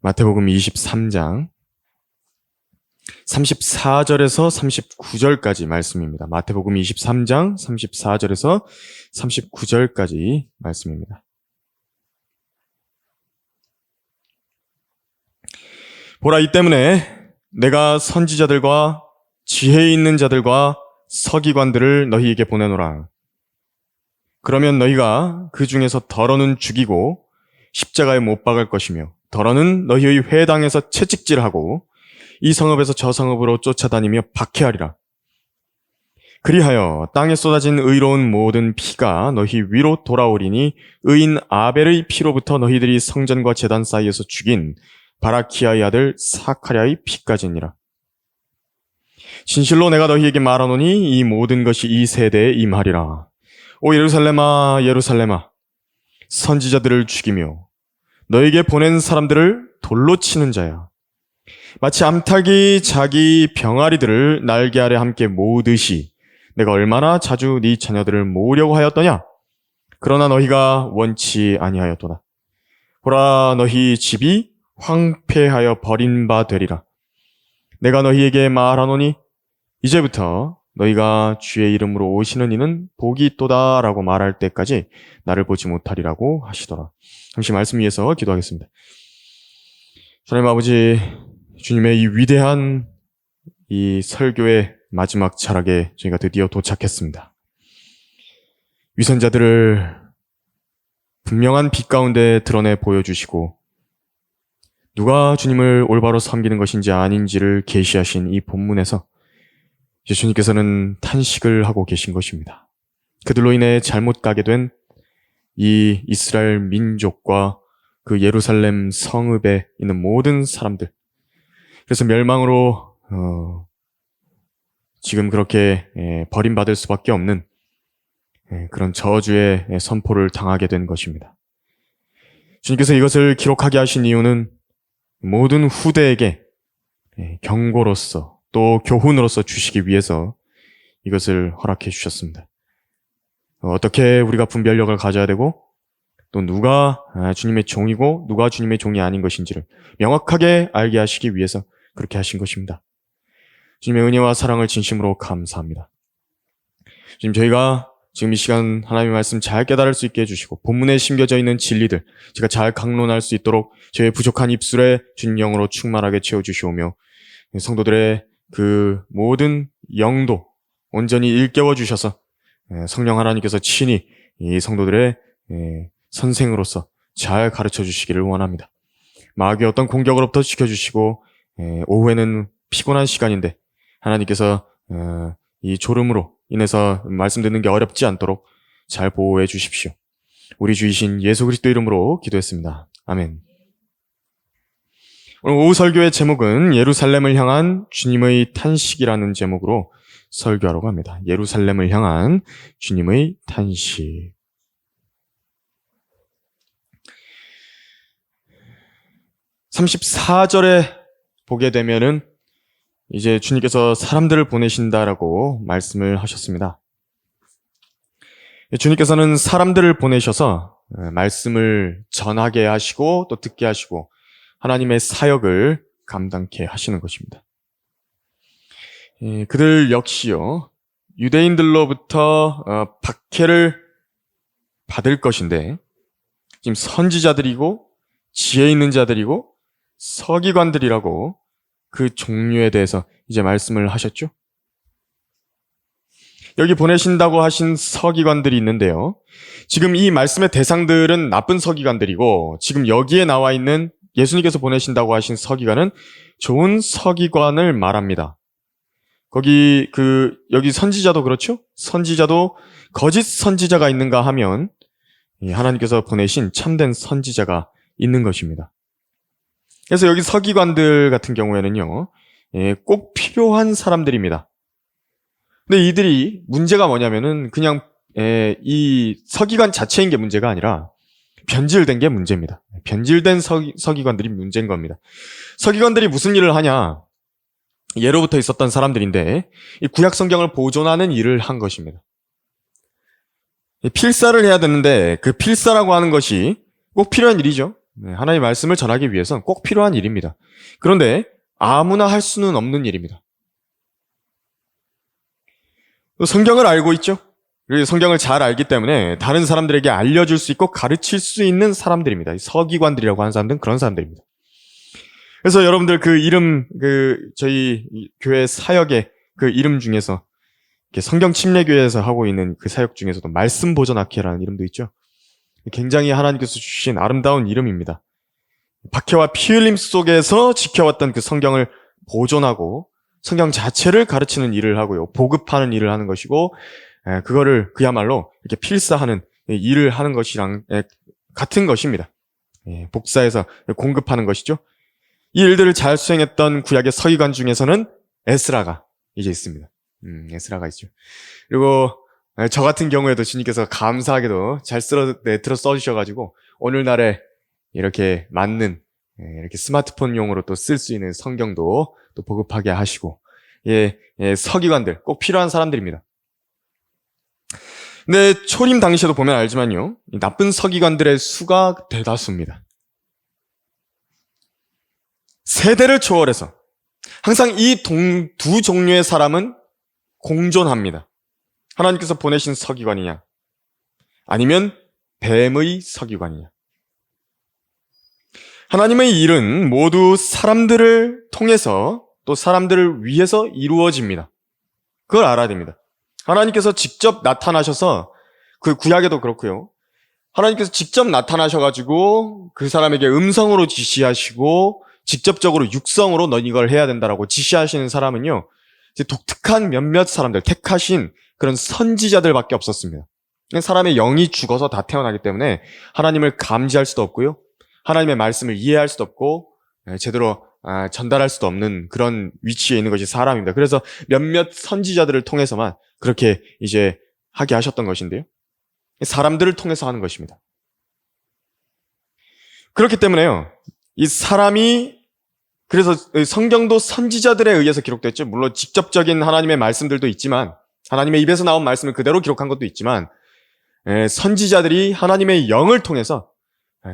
마태복음 23장 34절에서 39절까지 말씀입니다. 마태복음 23장 34절에서 39절까지 말씀입니다. 보라, 이 때문에 내가 선지자들과 지혜 있는 자들과 서기관들을 너희에게 보내노라. 그러면 너희가 그 중에서 더러는 죽이고 십자가에 못 박을 것이며 더러는 너희의 회당에서 채찍질하고 이 성읍에서 저 성읍으로 쫓아다니며 박해하리라. 그리하여 땅에 쏟아진 의로운 모든 피가 너희 위로 돌아오리니 의인 아벨의 피로부터 너희들이 성전과 제단 사이에서 죽인 바라키아의 아들 사카랴의 피까지니라. 진실로 내가 너희에게 말하노니 이 모든 것이 이 세대에 임하리라. 오 예루살렘아, 예루살렘아, 선지자들을 죽이며 너에게 보낸 사람들을 돌로 치는 자야. 마치 암탉이 자기 병아리들을 날개 아래 함께 모으듯이 내가 얼마나 자주 네 자녀들을 모으려고 하였더냐? 그러나 너희가 원치 아니하였도다. 보라, 너희 집이 황폐하여 버린 바 되리라. 내가 너희에게 말하노니 이제부터 너희가 주의 이름으로 오시는 이는 복이 있도다 라고 말할 때까지 나를 보지 못하리라고 하시더라. 잠시 말씀 위해서 기도하겠습니다. 하나님 아버지, 주님의 이 위대한 이 설교의 마지막 철학에 저희가 드디어 도착했습니다. 위선자들을 분명한 빛 가운데 드러내 보여주시고 누가 주님을 올바로 섬기는 것인지 아닌지를 계시하신 이 본문에서 이제 주님께서는 탄식을 하고 계신 것입니다. 그들로 인해 잘못 가게 된 이 이스라엘 민족과 그 예루살렘 성읍에 있는 모든 사람들, 그래서 멸망으로 지금 그렇게 버림받을 수밖에 없는 그런 저주의 선포를 당하게 된 것입니다. 주님께서 이것을 기록하게 하신 이유는 모든 후대에게 경고로서 또 교훈으로서 주시기 위해서 이것을 허락해 주셨습니다. 어떻게 우리가 분별력을 가져야 되고 또 누가 주님의 종이고 누가 주님의 종이 아닌 것인지를 명확하게 알게 하시기 위해서 그렇게 하신 것입니다. 주님의 은혜와 사랑을 진심으로 감사합니다. 주님, 저희가 지금 이 시간 하나님의 말씀 잘 깨달을 수 있게 해주시고 본문에 심겨져 있는 진리들 제가 잘 강론할 수 있도록 저의 부족한 입술에 주님 영으로 충만하게 채워주시오며 성도들의 그 모든 영도 온전히 일깨워 주셔서 성령 하나님께서 친히 이 성도들의 선생으로서 잘 가르쳐 주시기를 원합니다. 마귀의 어떤 공격으로부터 지켜주시고 오후에는 피곤한 시간인데 하나님께서 이 졸음으로 인해서 말씀 듣는 게 어렵지 않도록 잘 보호해 주십시오. 우리 주이신 예수 그리스도 이름으로 기도했습니다. 아멘. 오늘 오후 설교의 제목은 예루살렘을 향한 주님의 탄식이라는 제목으로 설교하려고 합니다. 예루살렘을 향한 주님의 탄식. (34절에) 보게 되면은 이제 주님께서 사람들을 보내신다라고 말씀을 하셨습니다. 주님께서는 사람들을 보내셔서 말씀을 전하게 하시고 또 듣게 하시고 하나님의 사역을 감당케 하시는 것입니다. 그들 역시요, 유대인들로부터 박해를 받을 것인데 지금 선지자들이고 지혜 있는 자들이고 서기관들이라고 그 종류에 대해서 이제 말씀을 하셨죠. 여기 보내신다고 하신 서기관들이 있는데요. 지금 이 말씀의 대상들은 나쁜 서기관들이고 지금 여기에 나와 있는 예수님께서 보내신다고 하신 서기관은 좋은 서기관을 말합니다. 여기 선지자도 그렇죠? 선지자도 거짓 선지자가 있는가 하면 하나님께서 보내신 참된 선지자가 있는 것입니다. 그래서 여기 서기관들 같은 경우에는요, 꼭 필요한 사람들입니다. 근데 이들이 문제가 뭐냐면은 그냥 이 서기관 자체인 게 문제가 아니라 변질된 게 문제입니다. 변질된 서기관들이 문제인 겁니다. 서기관들이 무슨 일을 하냐? 예로부터 있었던 사람들인데 이 구약 성경을 보존하는 일을 한 것입니다. 필사를 해야 되는데 그 필사라고 하는 것이 꼭 필요한 일이죠. 하나님의 말씀을 전하기 위해서는 꼭 필요한 일입니다. 그런데 아무나 할 수는 없는 일입니다. 성경을 알고 있죠? 그리고 성경을 잘 알기 때문에 다른 사람들에게 알려줄 수 있고 가르칠 수 있는 사람들입니다. 서기관들이라고 하는 사람들은 그런 사람들입니다. 그래서 여러분들 저희 교회 사역의 그 이름 중에서 성경 침례교회에서 하고 있는 그 사역 중에서도 말씀 보존학회라는 이름도 있죠. 굉장히 하나님께서 주신 아름다운 이름입니다. 박해와 피 흘림 속에서 지켜왔던 그 성경을 보존하고 성경 자체를 가르치는 일을 하고요. 보급하는 일을 하는 것이고, 그거를 그야말로 이렇게 필사하는 일을 하는 것이랑 같은 것입니다. 복사해서 공급하는 것이죠. 이 일들을 잘 수행했던 구약의 서기관 중에서는 에스라가 이제 있습니다. 에스라가 있죠. 그리고 저 같은 경우에도 주님께서 감사하게도 잘 들어 써주셔가지고 오늘날에 이렇게 맞는 이렇게 스마트폰용으로 또 쓸 수 있는 성경도 또 보급하게 하시고, 서기관들 꼭 필요한 사람들입니다. 근데 초림 당시에도 보면 알지만요, 나쁜 서기관들의 수가 대다수입니다. 세대를 초월해서 항상 이 두 종류의 사람은 공존합니다. 하나님께서 보내신 서기관이냐, 아니면 뱀의 서기관이냐. 하나님의 일은 모두 사람들을 통해서 또 사람들을 위해서 이루어집니다. 그걸 알아야 됩니다. 하나님께서 직접 나타나셔서, 그 구약에도 그렇고요, 하나님께서 직접 나타나셔가지고 그 사람에게 음성으로 지시하시고 직접적으로 육성으로 넌 이걸 해야 된다라고 지시하시는 사람은요, 이제 독특한 몇몇 사람들, 택하신 그런 선지자들밖에 없었습니다. 사람의 영이 죽어서 다 태어나기 때문에 하나님을 감지할 수도 없고요, 하나님의 말씀을 이해할 수도 없고 제대로 전달할 수도 없는 그런 위치에 있는 것이 사람입니다. 그래서 몇몇 선지자들을 통해서만 그렇게 이제 하게 하셨던 것인데요, 사람들을 통해서 하는 것입니다. 그렇기 때문에요, 이 사람이, 그래서 성경도 선지자들에 의해서 기록됐죠. 물론 직접적인 하나님의 말씀들도 있지만, 하나님의 입에서 나온 말씀을 그대로 기록한 것도 있지만, 선지자들이 하나님의 영을 통해서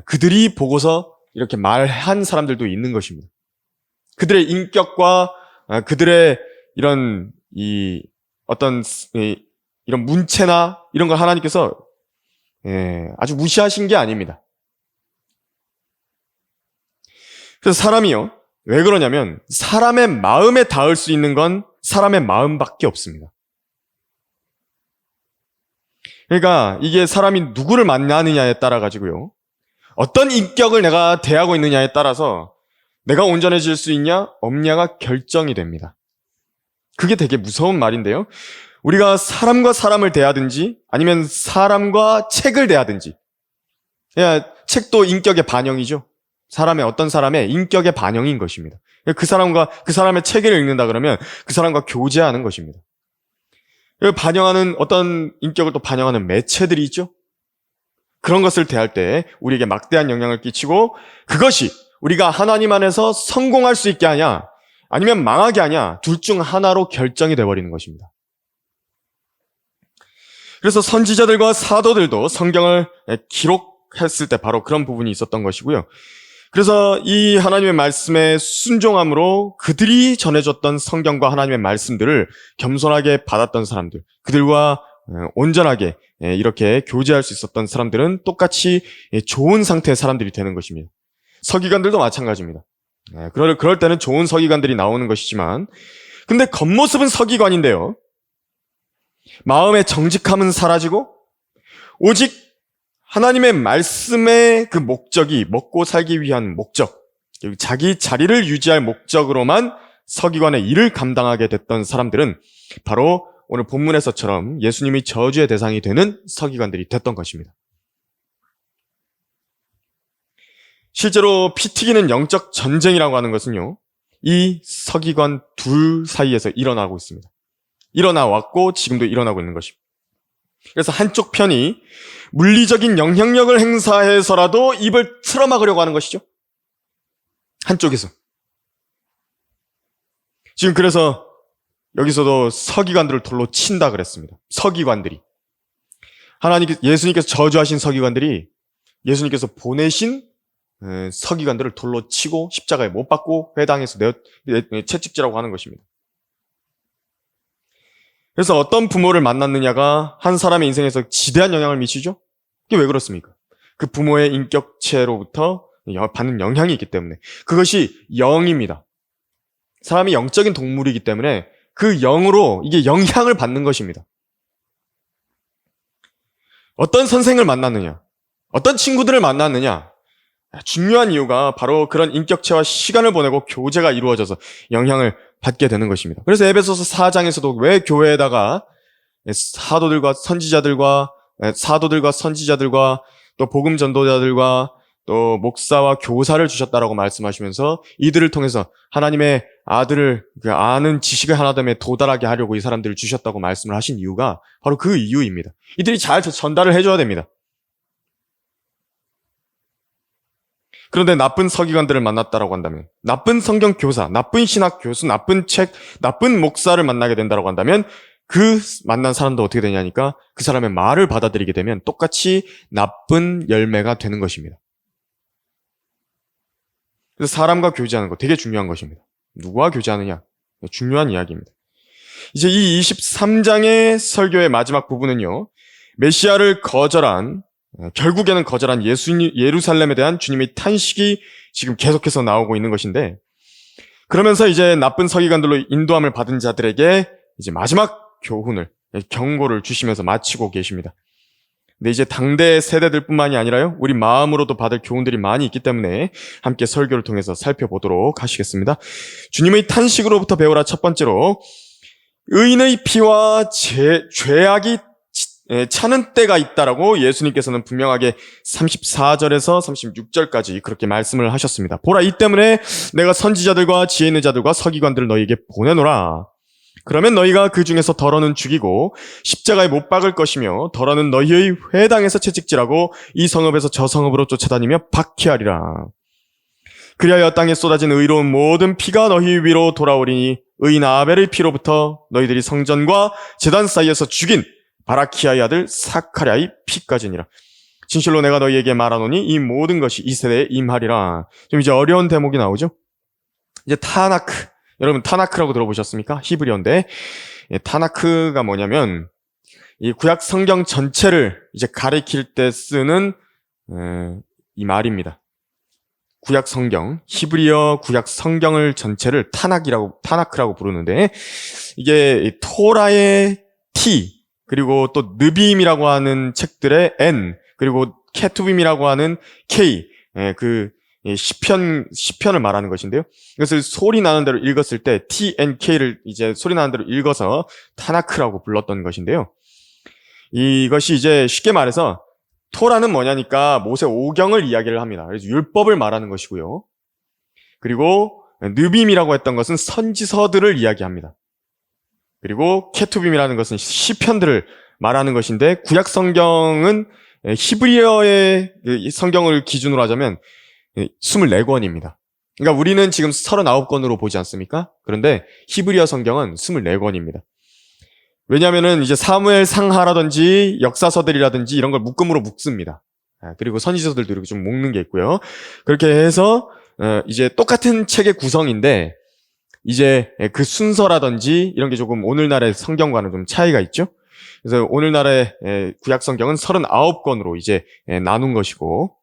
그들이 보고서 이렇게 말한 사람들도 있는 것입니다. 그들의 인격과 그들의 이런 이런 문체나 이런 걸 하나님께서 아주 무시하신 게 아닙니다. 그래서 사람이요, 왜 그러냐면 사람의 마음에 닿을 수 있는 건 사람의 마음밖에 없습니다. 그러니까 이게 사람이 누구를 만나느냐에 따라 가지고요, 어떤 인격을 내가 대하고 있느냐에 따라서 내가 온전해질 수 있냐 없냐가 결정이 됩니다. 그게 되게 무서운 말인데요, 우리가 사람과 사람을 대하든지 아니면 사람과 책을 대하든지, 책도 인격의 반영이죠. 어떤 사람의 인격의 반영인 것입니다. 그 사람의 책을 읽는다 그러면 그 사람과 교제하는 것입니다. 반영하는, 어떤 인격을 또 반영하는 매체들이 있죠. 그런 것을 대할 때 우리에게 막대한 영향을 끼치고, 그것이 우리가 하나님 안에서 성공할 수 있게 하냐 아니면 망하게 하냐, 둘 중 하나로 결정이 돼버리는 것입니다. 그래서 선지자들과 사도들도 성경을 기록했을 때 바로 그런 부분이 있었던 것이고요. 그래서 이 하나님의 말씀에 순종함으로 그들이 전해줬던 성경과 하나님의 말씀들을 겸손하게 받았던 사람들, 그들과 온전하게 이렇게 교제할 수 있었던 사람들은 똑같이 좋은 상태의 사람들이 되는 것입니다. 서기관들도 마찬가지입니다. 그럴 때는 좋은 서기관들이 나오는 것이지만, 근데 겉모습은 서기관인데요, 마음의 정직함은 사라지고 오직 하나님의 말씀의 그 목적이 먹고 살기 위한 목적, 자기 자리를 유지할 목적으로만 서기관의 일을 감당하게 됐던 사람들은 바로 오늘 본문에서처럼 예수님이 저주의 대상이 되는 서기관들이 됐던 것입니다. 실제로 피 튀기는 영적 전쟁이라고 하는 것은요, 이 서기관 둘 사이에서 일어나고 있습니다. 일어나 왔고 지금도 일어나고 있는 것입니다. 그래서 한쪽 편이 물리적인 영향력을 행사해서라도 입을 틀어막으려고 하는 것이죠. 한쪽에서. 지금 그래서 여기서도 서기관들을 돌로 친다 그랬습니다. 서기관들이. 예수님께서 저주하신 서기관들이 예수님께서 보내신 서기관들을 돌로 치고 십자가에 못 박고 회당에서 채찍질하고 하는 것입니다. 그래서 어떤 부모를 만났느냐가 한 사람의 인생에서 지대한 영향을 미치죠? 이게 왜 그렇습니까? 그 부모의 인격체로부터 받는 영향이 있기 때문에. 그것이 영입니다. 사람이 영적인 동물이기 때문에 그 영으로 이게 영향을 받는 것입니다. 어떤 선생을 만났느냐, 어떤 친구들을 만났느냐, 중요한 이유가 바로 그런 인격체와 시간을 보내고 교제가 이루어져서 영향을 받게 되는 것입니다. 그래서 에베소서 4장에서도 왜 교회에다가 사도들과 선지자들과 또 복음 전도자들과 또 목사와 교사를 주셨다라고 말씀하시면서 이들을 통해서 하나님의 아들을 아는 지식의 하나됨에 도달하게 하려고 이 사람들을 주셨다고 말씀을 하신 이유가 바로 그 이유입니다. 이들이 잘 전달을 해줘야 됩니다. 그런데 나쁜 서기관들을 만났다라고 한다면, 나쁜 성경 교사, 나쁜 신학 교수, 나쁜 책, 나쁜 목사를 만나게 된다라고 한다면 그 만난 사람도 어떻게 되냐니까 그 사람의 말을 받아들이게 되면 똑같이 나쁜 열매가 되는 것입니다. 그래서 사람과 교제하는 거 되게 중요한 것입니다. 누구와 교제하느냐? 중요한 이야기입니다. 이제 이 23장의 설교의 마지막 부분은요, 메시아를 결국에는 거절한 예루살렘에 대한 주님의 탄식이 지금 계속해서 나오고 있는 것인데, 그러면서 이제 나쁜 서기관들로 인도함을 받은 자들에게 이제 마지막 경고를 주시면서 마치고 계십니다. 근데 이제 당대 세대들뿐만이 아니라요, 우리 마음으로도 받을 교훈들이 많이 있기 때문에 함께 설교를 통해서 살펴보도록 하시겠습니다. 주님의 탄식으로부터 배우라. 첫 번째로, 의인의 피와 죄악이 차는 때가 있다라고 예수님께서는 분명하게 34절에서 36절까지 그렇게 말씀을 하셨습니다. 보라, 이 때문에 내가 선지자들과 지혜 있는 자들과 서기관들을 너희에게 보내노라. 그러면 너희가 그 중에서 더러는 죽이고 십자가에 못 박을 것이며 더러는 너희의 회당에서 채찍질하고 이 성읍에서 저 성읍으로 쫓아다니며 박해하리라. 그리하여 땅에 쏟아진 의로운 모든 피가 너희 위로 돌아오리니 의인 아벨의 피로부터 너희들이 성전과 제단 사이에서 죽인 바라키아의 아들 사카랴의 피까지니라. 진실로 내가 너희에게 말하노니 이 모든 것이 이 세대에 임하리라. 좀 이제 어려운 대목이 나오죠. 이제 타나크. 여러분 타나크라고 들어보셨습니까? 히브리어인데, 타나크가 뭐냐면 이 구약 성경 전체를 이제 가리킬 때 쓰는 이 말입니다. 구약 성경, 히브리어 구약 성경을 전체를 타나크라고 부르는데, 이게 토라의 T, 그리고 또 느빔이라고 하는 책들의 N, 그리고 케투빔이라고 하는 K, 시편을 말하는 것인데요. 이것을 소리 나는 대로 읽었을 때 T, N, K를 이제 소리 나는 대로 읽어서 타나크라고 불렀던 것인데요. 이것이 이제 쉽게 말해서 토라는 뭐냐니까 모세 오경을 이야기를 합니다. 그래서 율법을 말하는 것이고요. 그리고 느빔이라고 했던 것은 선지서들을 이야기합니다. 그리고 케투빔이라는 것은 시편들을 말하는 것인데, 구약 성경은 히브리어의 성경을 기준으로 하자면 24권입니다. 그러니까 우리는 지금 39권으로 보지 않습니까? 그런데 히브리어 성경은 24권입니다. 왜냐하면은 이제 사무엘 상하라든지 역사서들이라든지 이런 걸 묶음으로 묶습니다. 그리고 선지서들도 이렇게 좀 묶는 게 있고요. 그렇게 해서 이제 똑같은 책의 구성인데 이제 그 순서라든지 이런 게 조금 오늘날의 성경과는 좀 차이가 있죠. 그래서 오늘날의 구약 성경은 39권으로 이제 나눈 것이고,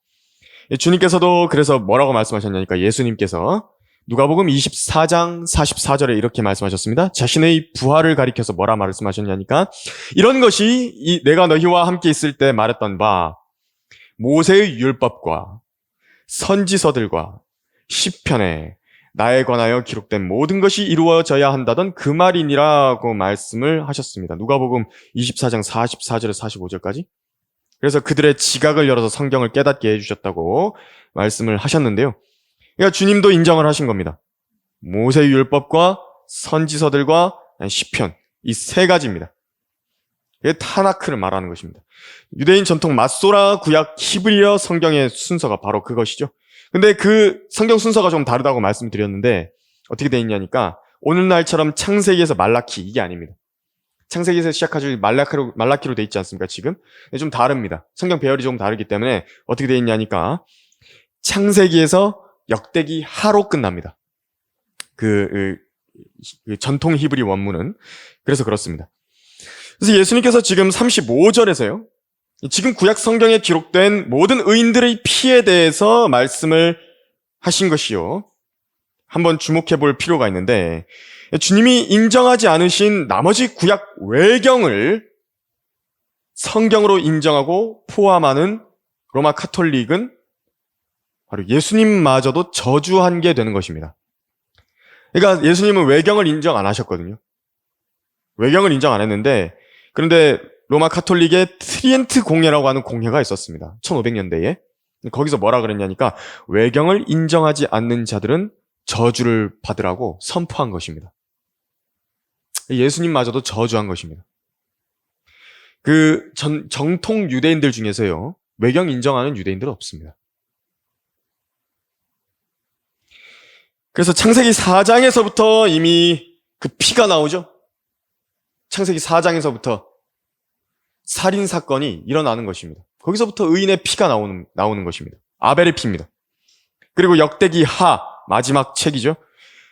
주님께서도 그래서 뭐라고 말씀하셨냐니까 예수님께서 누가복음 24장 44절에 이렇게 말씀하셨습니다. 자신의 부활을 가리켜서 뭐라 말씀하셨냐니까, 이런 것이 내가 너희와 함께 있을 때 말했던 바 모세의 율법과 선지서들과 시편에 나에 관하여 기록된 모든 것이 이루어져야 한다던 그 말이니라고 말씀을 하셨습니다. 누가복음 24장 44절에서 45절까지. 그래서 그들의 지각을 열어서 성경을 깨닫게 해주셨다고 말씀을 하셨는데요. 그러니까 주님도 인정을 하신 겁니다. 모세의 율법과 선지서들과 시편, 이 세 가지입니다. 이게 타나크를 말하는 것입니다. 유대인 전통 마소라 구약 히브리어 성경의 순서가 바로 그것이죠. 근데 그 성경 순서가 좀 다르다고 말씀드렸는데 어떻게 돼 있냐니까, 오늘날처럼 창세기에서 말라키 이게 아닙니다. 창세기에서 시작하죠. 말라키로 돼 있지 않습니까, 지금? 좀 다릅니다. 성경 배열이 좀 다르기 때문에 어떻게 돼 있냐니까, 창세기에서 역대기 하로 끝납니다. 그 전통 히브리 원문은. 그래서 그렇습니다. 그래서 예수님께서 지금 35절에서요. 지금 구약 성경에 기록된 모든 의인들의 피에 대해서 말씀을 하신 것이요. 한번 주목해 볼 필요가 있는데, 주님이 인정하지 않으신 나머지 구약 외경을 성경으로 인정하고 포함하는 로마 카톨릭은 바로 예수님마저도 저주한 게 되는 것입니다. 그러니까 예수님은 외경을 인정 안 하셨거든요. 외경을 인정 안 했는데, 그런데 로마 카톨릭의 트리엔트 공예라고 하는 공예가 있었습니다. 1500년대에. 거기서 뭐라 그랬냐니까 외경을 인정하지 않는 자들은 저주를 받으라고 선포한 것입니다. 예수님마저도 저주한 것입니다. 정통 유대인들 중에서요, 외경 인정하는 유대인들은 없습니다. 그래서 창세기 4장에서부터 이미 그 피가 나오죠. 창세기 4장에서부터 살인 사건이 일어나는 것입니다. 거기서부터 의인의 피가 나오는 것입니다. 아벨의 피입니다. 그리고 역대기 하, 마지막 책이죠.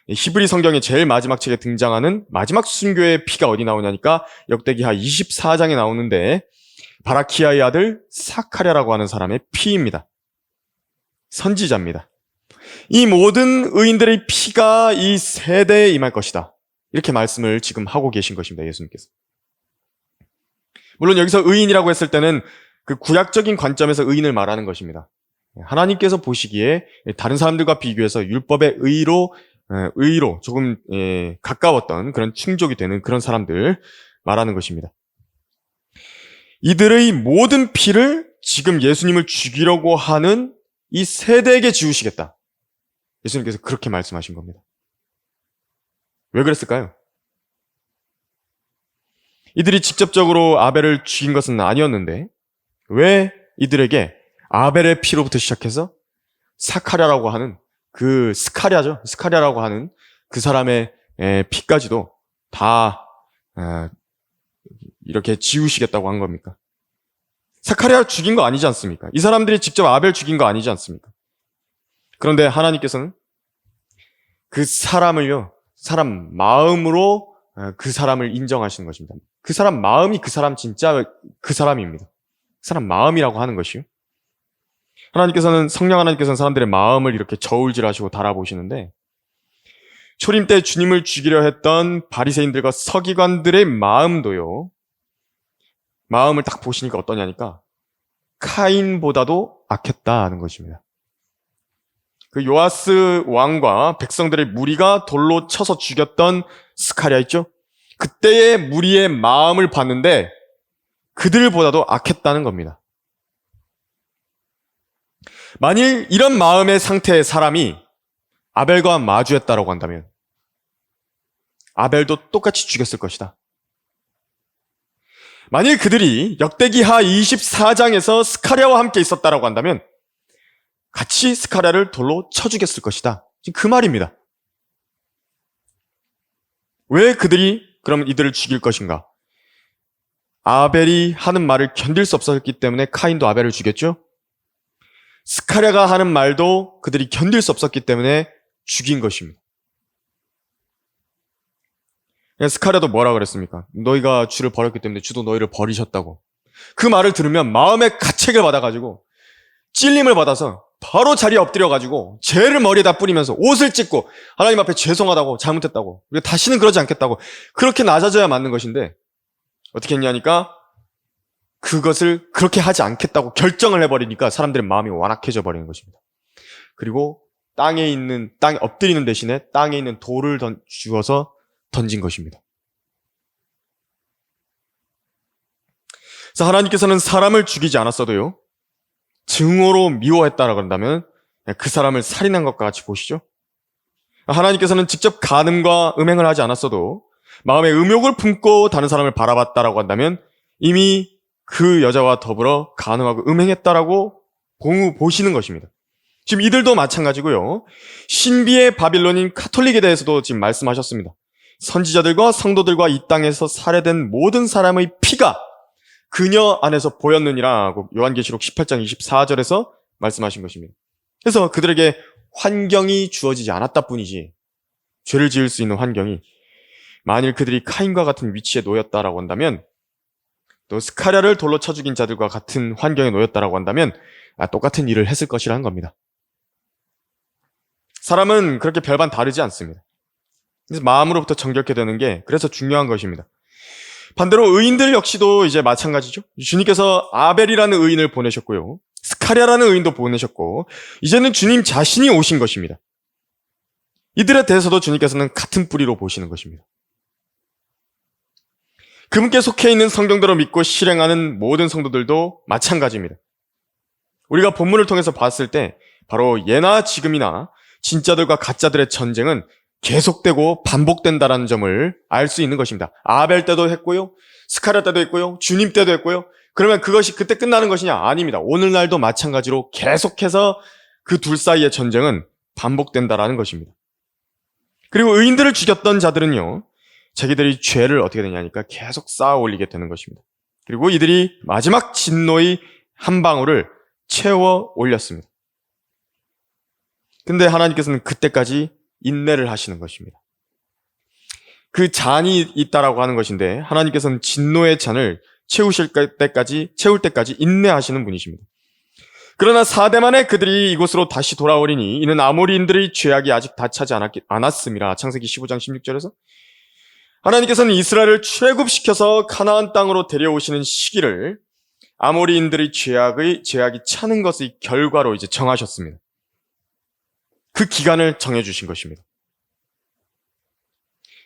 히브리 성경의 제일 마지막 책에 등장하는 마지막 순교의 피가 어디 나오냐니까 역대기 하 24장에 나오는데 바라키아의 아들 사카랴라고 하는 사람의 피입니다. 선지자입니다. 이 모든 의인들의 피가 이 세대에 임할 것이다. 이렇게 말씀을 지금 하고 계신 것입니다. 예수님께서. 물론 여기서 의인이라고 했을 때는 그 구약적인 관점에서 의인을 말하는 것입니다. 하나님께서 보시기에 다른 사람들과 비교해서 율법의 의로 조금 가까웠던 그런 충족이 되는 그런 사람들 말하는 것입니다. 이들의 모든 피를 지금 예수님을 죽이려고 하는 이 세대에게 지우시겠다. 예수님께서 그렇게 말씀하신 겁니다. 왜 그랬을까요? 이들이 직접적으로 아벨을 죽인 것은 아니었는데 왜 이들에게 아벨의 피로부터 시작해서 사카랴라고 하는 그 스카랴라고 하는 그 사람의 피까지도 다 이렇게 지우시겠다고 한 겁니까? 사카랴 죽인 거 아니지 않습니까? 이 사람들이 직접 아벨 죽인 거 아니지 않습니까? 그런데 하나님께서는 그 사람을요, 사람 마음으로 그 사람을 인정하시는 것입니다. 그 사람 마음이 그 사람 진짜 그 사람입니다. 그 사람 마음이라고 하는 것이요. 성령 하나님께서는 사람들의 마음을 이렇게 저울질하시고 달아보시는데 초림 때 주님을 죽이려 했던 바리새인들과 서기관들의 마음도요. 마음을 딱 보시니까 어떠냐니까 카인보다도 악했다는 것입니다. 그 요아스 왕과 백성들의 무리가 돌로 쳐서 죽였던 스가랴 있죠? 그때의 무리의 마음을 봤는데 그들보다도 악했다는 겁니다. 만일 이런 마음의 상태의 사람이 아벨과 마주했다라고 한다면 아벨도 똑같이 죽였을 것이다. 만일 그들이 역대기하 24장에서 스가랴와 함께 있었다라고 한다면 같이 스가랴를 돌로 쳐 죽였을 것이다. 지금 그 말입니다. 왜 그들이 그럼 이들을 죽일 것인가? 아벨이 하는 말을 견딜 수 없었기 때문에 카인도 아벨을 죽였죠. 스가랴가 하는 말도 그들이 견딜 수 없었기 때문에 죽인 것입니다. 스가랴도 뭐라 그랬습니까? 너희가 주를 버렸기 때문에 주도 너희를 버리셨다고. 그 말을 들으면 마음에 가책을 받아가지고 찔림을 받아서 바로 자리에 엎드려가지고 죄를 머리에다 뿌리면서 옷을 찢고 하나님 앞에 죄송하다고, 잘못했다고, 우리가 다시는 그러지 않겠다고 그렇게 낮아져야 맞는 것인데 어떻게 했냐니까 그것을 그렇게 하지 않겠다고 결정을 해버리니까 사람들의 마음이 완악해져 버리는 것입니다. 그리고 땅에 엎드리는 대신에 땅에 있는 돌을 주워서 던진 것입니다. 그래서 하나님께서는 사람을 죽이지 않았어도요, 증오로 미워했다라고 한다면 그 사람을 살인한 것과 같이 보시죠. 하나님께서는 직접 간음과 음행을 하지 않았어도 마음에 음욕을 품고 다른 사람을 바라봤다라고 한다면 이미 그 여자와 더불어 간음하고 음행했다라고 보시는 것입니다. 지금 이들도 마찬가지고요. 신비의 바빌론인 카톨릭에 대해서도 지금 말씀하셨습니다. 선지자들과 성도들과 이 땅에서 살해된 모든 사람의 피가 그녀 안에서 보였느니라고 요한계시록 18장 24절에서 말씀하신 것입니다. 그래서 그들에게 환경이 주어지지 않았다 뿐이지, 죄를 지을 수 있는 환경이, 만일 그들이 카인과 같은 위치에 놓였다라고 한다면, 또 스가랴를 돌로 쳐 죽인 자들과 같은 환경에 놓였다라고 한다면 똑같은 일을 했을 것이라는 겁니다. 사람은 그렇게 별반 다르지 않습니다. 그래서 마음으로부터 정결케 되는 게 그래서 중요한 것입니다. 반대로 의인들 역시도 이제 마찬가지죠. 주님께서 아벨이라는 의인을 보내셨고요, 스가랴라는 의인도 보내셨고, 이제는 주님 자신이 오신 것입니다. 이들에 대해서도 주님께서는 같은 뿌리로 보시는 것입니다. 그분께 속해 있는 성경대로 믿고 실행하는 모든 성도들도 마찬가지입니다. 우리가 본문을 통해서 봤을 때 바로 예나 지금이나 진짜들과 가짜들의 전쟁은 계속되고 반복된다라는 점을 알 수 있는 것입니다. 아벨 때도 했고요, 스가랴 때도 했고요, 주님 때도 했고요. 그러면 그것이 그때 끝나는 것이냐? 아닙니다. 오늘날도 마찬가지로 계속해서 그 둘 사이의 전쟁은 반복된다라는 것입니다. 그리고 의인들을 죽였던 자들은요, 자기들이 죄를 어떻게 되냐니까 계속 쌓아 올리게 되는 것입니다. 그리고 이들이 마지막 진노의 한 방울을 채워 올렸습니다. 근데 하나님께서는 그때까지 인내를 하시는 것입니다. 그 잔이 있다라고 하는 것인데, 하나님께서는 진노의 잔을 채울 때까지 인내하시는 분이십니다. 그러나 4대 만에 그들이 이곳으로 다시 돌아오리니 이는 아모리인들의 죄악이 아직 다 차지 않았음이라. 창세기 15장 16절에서 하나님께서는 이스라엘을 출애굽시켜서 가나안 땅으로 데려오시는 시기를 아모리인들의 죄악이 차는 것의 결과로 이제 정하셨습니다. 그 기간을 정해주신 것입니다.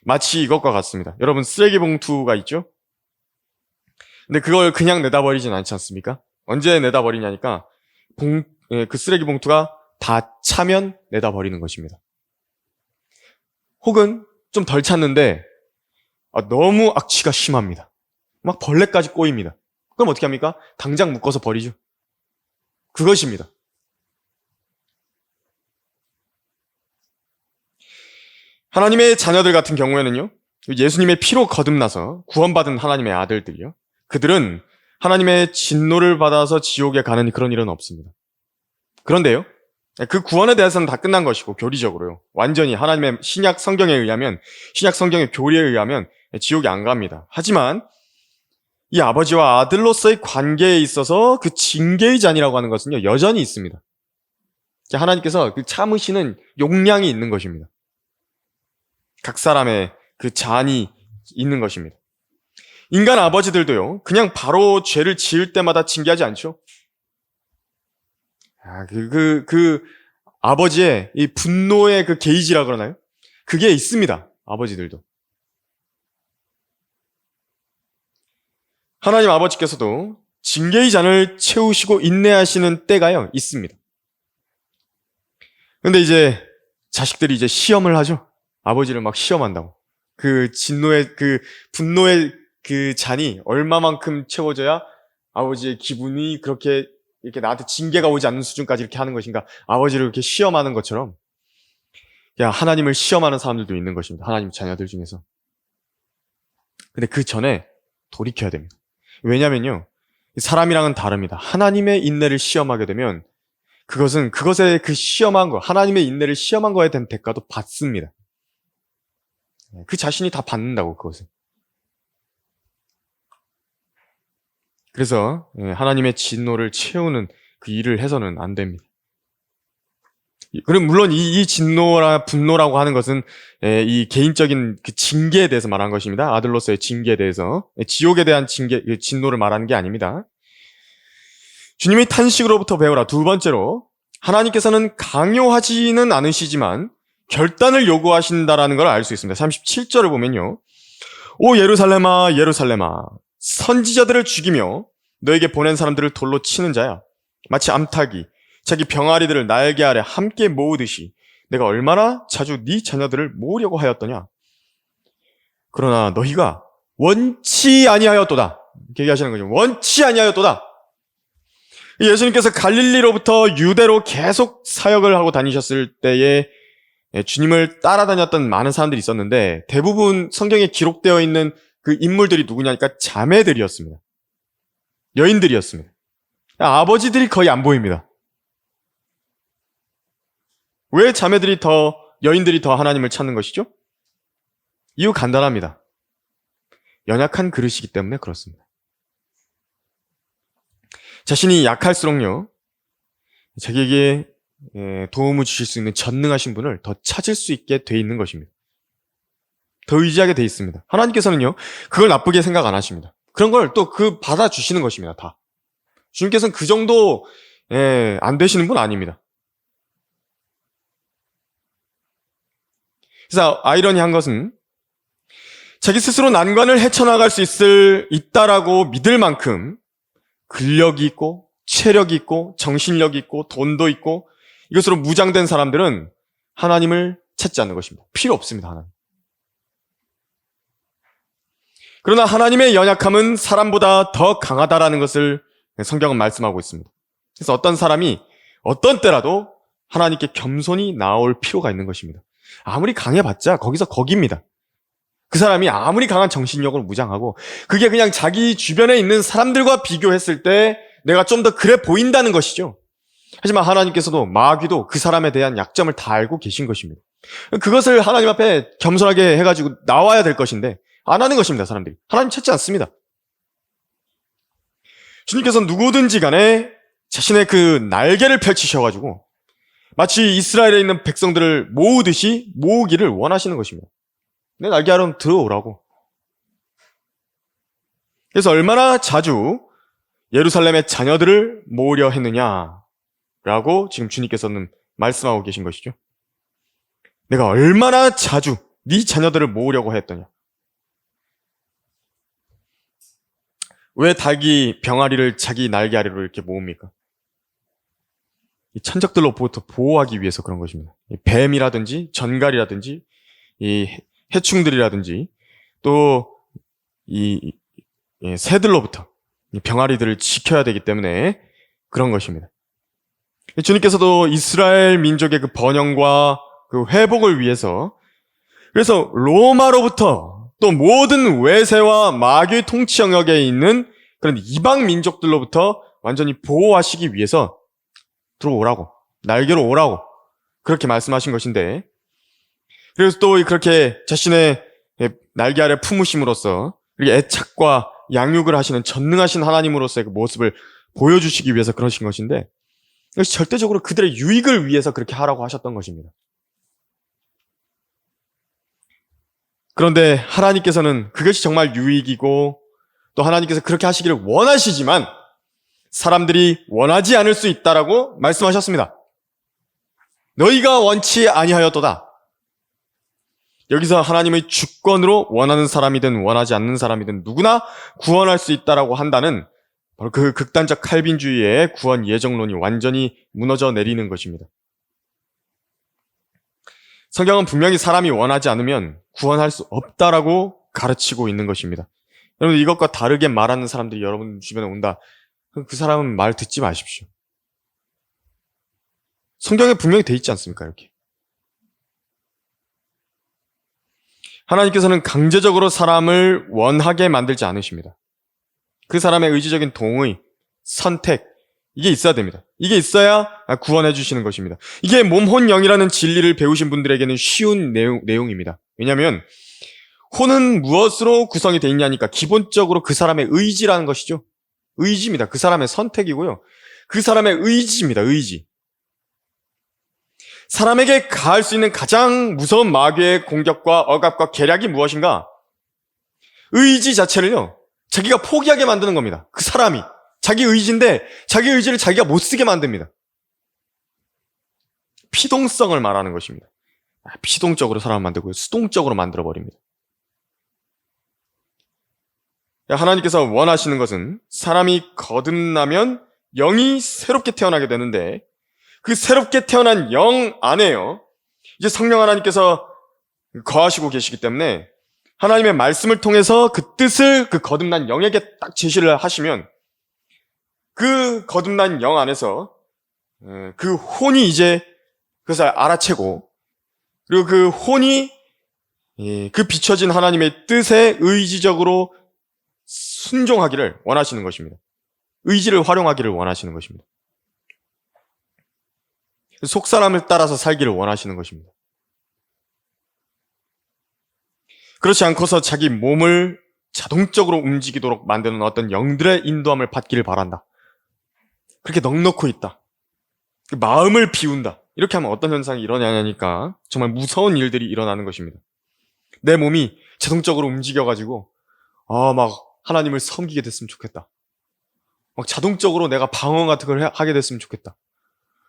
마치 이것과 같습니다. 여러분, 쓰레기 봉투가 있죠? 근데 그걸 그냥 내다 버리진 않지 않습니까? 언제 내다 버리냐니까 그 쓰레기 봉투가 다 차면 내다 버리는 것입니다. 혹은 좀 덜 찼는데 너무 악취가 심합니다. 막 벌레까지 꼬입니다. 그럼 어떻게 합니까? 당장 묶어서 버리죠. 그것입니다. 하나님의 자녀들 같은 경우에는요, 예수님의 피로 거듭나서 구원받은 하나님의 아들들이요, 그들은 하나님의 진노를 받아서 지옥에 가는 그런 일은 없습니다. 그런데요, 그 구원에 대해서는 다 끝난 것이고, 교리적으로요, 완전히 하나님의 신약 성경의 교리에 의하면 지옥에 안 갑니다. 하지만 이 아버지와 아들로서의 관계에 있어서 그 징계의 잔이라고 하는 것은요, 여전히 있습니다. 하나님께서 그 참으시는 용량이 있는 것입니다. 각 사람의 그 잔이 있는 것입니다. 인간 아버지들도요, 그냥 바로 죄를 지을 때마다 징계하지 않죠. 그 아버지의 이 분노의 그 게이지라 그러나요? 그게 있습니다. 아버지들도. 하나님 아버지께서도 징계의 잔을 채우시고 인내하시는 때가요, 있습니다. 근데 이제 자식들이 이제 시험을 하죠. 아버지를 막 시험한다고. 그 진노의, 그 분노의 그 잔이 얼마만큼 채워져야 아버지의 기분이 그렇게 이렇게 나한테 징계가 오지 않는 수준까지 이렇게 하는 것인가. 아버지를 이렇게 시험하는 것처럼 하나님을 시험하는 사람들도 있는 것입니다. 하나님 자녀들 중에서. 근데 그 전에 돌이켜야 됩니다. 왜냐면요, 사람이랑은 다릅니다. 하나님의 인내를 시험하게 되면 그것에 그 시험한 거, 하나님의 인내를 시험한 거에 대한 대가도 받습니다. 그 자신이 다 받는다고, 그것을. 그래서 하나님의 진노를 채우는 그 일을 해서는 안 됩니다. 그럼 물론 이 진노라 분노라고 하는 것은 이 개인적인 그 징계에 대해서 말한 것입니다. 아들로서의 징계에 대해서. 지옥에 대한 진노를 말하는 게 아닙니다. 주님의 탄식으로부터 배우라. 두 번째로, 하나님께서는 강요하지는 않으시지만 결단을 요구하신다라는 걸 알 수 있습니다. 37절을 보면요, 오 예루살렘아 예루살렘아, 선지자들을 죽이며 너에게 보낸 사람들을 돌로 치는 자야, 마치 암탉이 자기 병아리들을 날개 아래 함께 모으듯이 내가 얼마나 자주 네 자녀들을 모으려고 하였더냐. 그러나 너희가 원치 아니하였도다. 이렇게 얘기하시는 거죠. 원치 아니하였도다. 예수님께서 갈릴리로부터 유대로 계속 사역을 하고 다니셨을 때에 주님을 따라다녔던 많은 사람들이 있었는데, 대부분 성경에 기록되어 있는 그 인물들이 누구냐니까 자매들이었습니다. 여인들이었습니다. 아버지들이 거의 안 보입니다. 왜 여인들이 더 하나님을 찾는 것이죠? 이유 간단합니다. 연약한 그릇이기 때문에 그렇습니다. 자신이 약할수록요, 자기에게 도움을 주실 수 있는 전능하신 분을 더 찾을 수 있게 돼 있는 것입니다. 더 의지하게 돼 있습니다. 하나님께서는요, 그걸 나쁘게 생각 안 하십니다. 그런 걸 또 받아주시는 것입니다, 다. 주님께서는 그 정도, 안 되시는 분 아닙니다. 그래서 아이러니한 것은 자기 스스로 난관을 헤쳐나갈 수 있다라고 믿을 만큼 근력이 있고, 체력이 있고, 정신력이 있고, 돈도 있고, 이것으로 무장된 사람들은 하나님을 찾지 않는 것입니다. 필요 없습니다, 하나님. 그러나 하나님의 연약함은 사람보다 더 강하다라는 것을 성경은 말씀하고 있습니다. 그래서 어떤 사람이 어떤 때라도 하나님께 겸손히 나올 필요가 있는 것입니다. 아무리 강해봤자 거기서 거기입니다. 그 사람이 아무리 강한 정신력을 무장하고 그게 그냥 자기 주변에 있는 사람들과 비교했을 때 내가 좀 더 그래 보인다는 것이죠. 하지만 하나님께서도 마귀도 그 사람에 대한 약점을 다 알고 계신 것입니다. 그것을 하나님 앞에 겸손하게 해가지고 나와야 될 것인데 안 하는 것입니다, 사람들이. 하나님 찾지 않습니다. 주님께서는 누구든지 간에 자신의 그 날개를 펼치셔가지고 마치 이스라엘에 있는 백성들을 모으듯이 모으기를 원하시는 것입니다. 내 날개 아래로 들어오라고. 그래서 얼마나 자주 예루살렘의 자녀들을 모으려 했느냐라고 지금 주님께서는 말씀하고 계신 것이죠. 내가 얼마나 자주 네 자녀들을 모으려고 했더냐. 왜 닭이 병아리를 자기 날개 아래로 이렇게 모읍니까? 이 천적들로부터 보호하기 위해서 그런 것입니다. 이 뱀이라든지 전갈이라든지 이 해충들이라든지 또 이 새들로부터 이 병아리들을 지켜야 되기 때문에 그런 것입니다. 주님께서도 이스라엘 민족의 그 번영과 그 회복을 위해서 그래서 로마로부터 또 모든 외세와 마귀의 통치 영역에 있는 그런 이방 민족들로부터 완전히 보호하시기 위해서 들어오라고, 날개로 오라고 그렇게 말씀하신 것인데 그래서 또 그렇게 자신의 날개 아래 품으심으로써 이렇게 애착과 양육을 하시는 전능하신 하나님으로서의 그 모습을 보여주시기 위해서 그러신 것인데 이것이 절대적으로 그들의 유익을 위해서 그렇게 하라고 하셨던 것입니다. 그런데 하나님께서는 그것이 정말 유익이고 또 하나님께서 그렇게 하시기를 원하시지만 사람들이 원하지 않을 수 있다라고 말씀하셨습니다. 너희가 원치 아니하였도다. 여기서 하나님의 주권으로 원하는 사람이든 원하지 않는 사람이든 누구나 구원할 수 있다라고 한다는 바로 그 극단적 칼빈주의의 구원 예정론이 완전히 무너져 내리는 것입니다. 성경은 분명히 사람이 원하지 않으면 구원할 수 없다라고 가르치고 있는 것입니다. 여러분 이것과 다르게 말하는 사람들이 여러분 주변에 온다. 그 사람은 말 듣지 마십시오. 성경에 분명히 돼 있지 않습니까? 이렇게. 하나님께서는 강제적으로 사람을 원하게 만들지 않으십니다. 그 사람의 의지적인 동의, 선택, 이게 있어야 됩니다. 이게 있어야 구원해 주시는 것입니다. 이게 몸혼영이라는 진리를 배우신 분들에게는 쉬운 내용입니다. 왜냐하면 혼은 무엇으로 구성이 되어 있냐니까 기본적으로 그 사람의 의지라는 것이죠. 의지입니다. 그 사람의 선택이고요. 그 사람의 의지입니다. 의지. 사람에게 가할 수 있는 가장 무서운 마귀의 공격과 억압과 계략이 무엇인가? 의지 자체를요. 자기가 포기하게 만드는 겁니다. 그 사람이. 자기 의지인데 자기 의지를 자기가 못 쓰게 만듭니다. 피동성을 말하는 것입니다. 피동적으로 사람을 만들고 수동적으로 만들어버립니다. 하나님께서 원하시는 것은 사람이 거듭나면 영이 새롭게 태어나게 되는데 그 새롭게 태어난 영 안에요. 이제 성령 하나님께서 거하시고 계시기 때문에 하나님의 말씀을 통해서 그 뜻을 그 거듭난 영에게 딱 제시를 하시면 그 거듭난 영 안에서 그 혼이 이제 그것을 알아채고 그리고 그 혼이 그 비춰진 하나님의 뜻에 의지적으로 순종하기를 원하시는 것입니다. 의지를 활용하기를 원하시는 것입니다. 속사람을 따라서 살기를 원하시는 것입니다. 그렇지 않고서 자기 몸을 자동적으로 움직이도록 만드는 어떤 영들의 인도함을 받기를 바란다. 그렇게 넉넉고 있다. 마음을 비운다. 이렇게 하면 어떤 현상이 일어나냐니까 정말 무서운 일들이 일어나는 것입니다. 내 몸이 자동적으로 움직여가지고 막 하나님을 섬기게 됐으면 좋겠다. 막 자동적으로 내가 방언 같은 걸 하게 됐으면 좋겠다.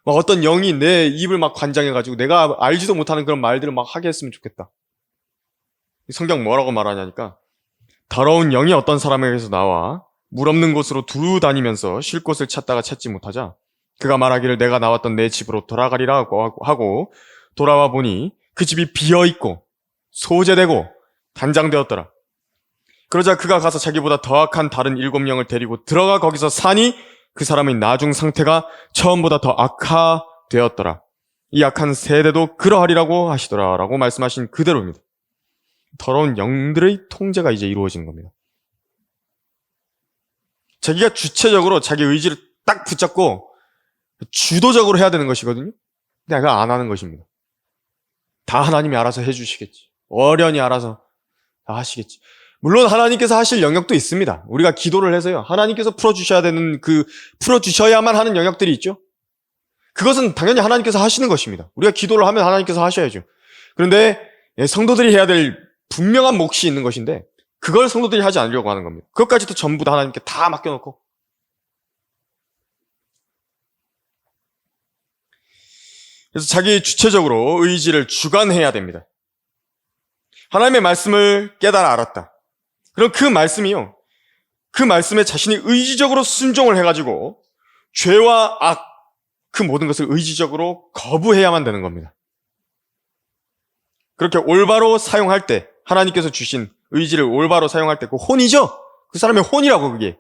막 어떤 영이 내 입을 막 관장해가지고 내가 알지도 못하는 그런 말들을 막 하게 했으면 좋겠다. 성경 뭐라고 말하냐니까 더러운 영이 어떤 사람에게서 나와 물 없는 곳으로 두루 다니면서 쉴 곳을 찾다가 찾지 못하자 그가 말하기를 내가 나왔던 내 집으로 돌아가리라 하고 돌아와 보니 그 집이 비어있고 소재되고 단장되었더라. 그러자 그가 가서 자기보다 더 악한 다른 7영을 데리고 들어가 거기서 사니 그 사람의 나중 상태가 처음보다 더 악화되었더라. 이 악한 세대도 그러하리라고 하시더라 라고 말씀하신 그대로입니다. 더러운 영들의 통제가 이제 이루어지는 겁니다. 자기가 주체적으로 자기 의지를 딱 붙잡고 주도적으로 해야 되는 것이거든요. 근데 내가 안 하는 것입니다. 다 하나님이 알아서 해주시겠지. 어련히 알아서 다 하시겠지. 물론 하나님께서 하실 영역도 있습니다. 우리가 기도를 해서요. 하나님께서 풀어주셔야 되는 풀어주셔야만 하는 영역들이 있죠. 그것은 당연히 하나님께서 하시는 것입니다. 우리가 기도를 하면 하나님께서 하셔야죠. 그런데 성도들이 해야 될 분명한 몫이 있는 것인데 그걸 성도들이 하지 않으려고 하는 겁니다. 그것까지도 전부 다 하나님께 다 맡겨놓고 그래서 자기 주체적으로 의지를 주관해야 됩니다. 하나님의 말씀을 깨달아 알았다. 그럼 그 말씀이요. 그 말씀에 자신이 의지적으로 순종을 해가지고 죄와 악, 그 모든 것을 의지적으로 거부해야만 되는 겁니다. 그렇게 올바로 사용할 때 하나님께서 주신 의지를 올바로 사용할 때 그 혼이죠? 그 사람의 혼이라고 그게.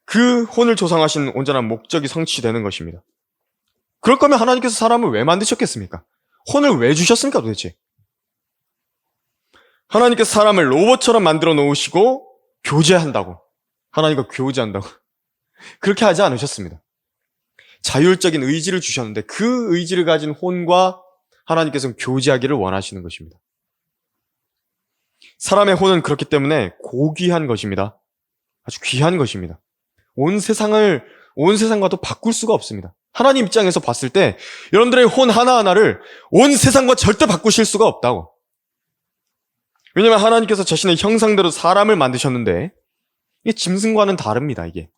그 혼을 조성하신 온전한 목적이 성취되는 것입니다. 그럴 거면 하나님께서 사람을 왜 만드셨겠습니까? 혼을 왜 주셨습니까 도대체? 하나님께서 사람을 로봇처럼 만들어 놓으시고 교제한다고. 하나님과 교제한다고. 그렇게 하지 않으셨습니다. 자율적인 의지를 주셨는데 그 의지를 가진 혼과 하나님께서는 교제하기를 원하시는 것입니다. 사람의 혼은 그렇기 때문에 고귀한 것입니다. 아주 귀한 것입니다. 온 세상과도 바꿀 수가 없습니다. 하나님 입장에서 봤을 때 여러분들의 혼 하나하나를 온 세상과 절대 바꾸실 수가 없다고. 왜냐하면 하나님께서 자신의 형상대로 사람을 만드셨는데 이게 짐승과는 다릅니다. 이게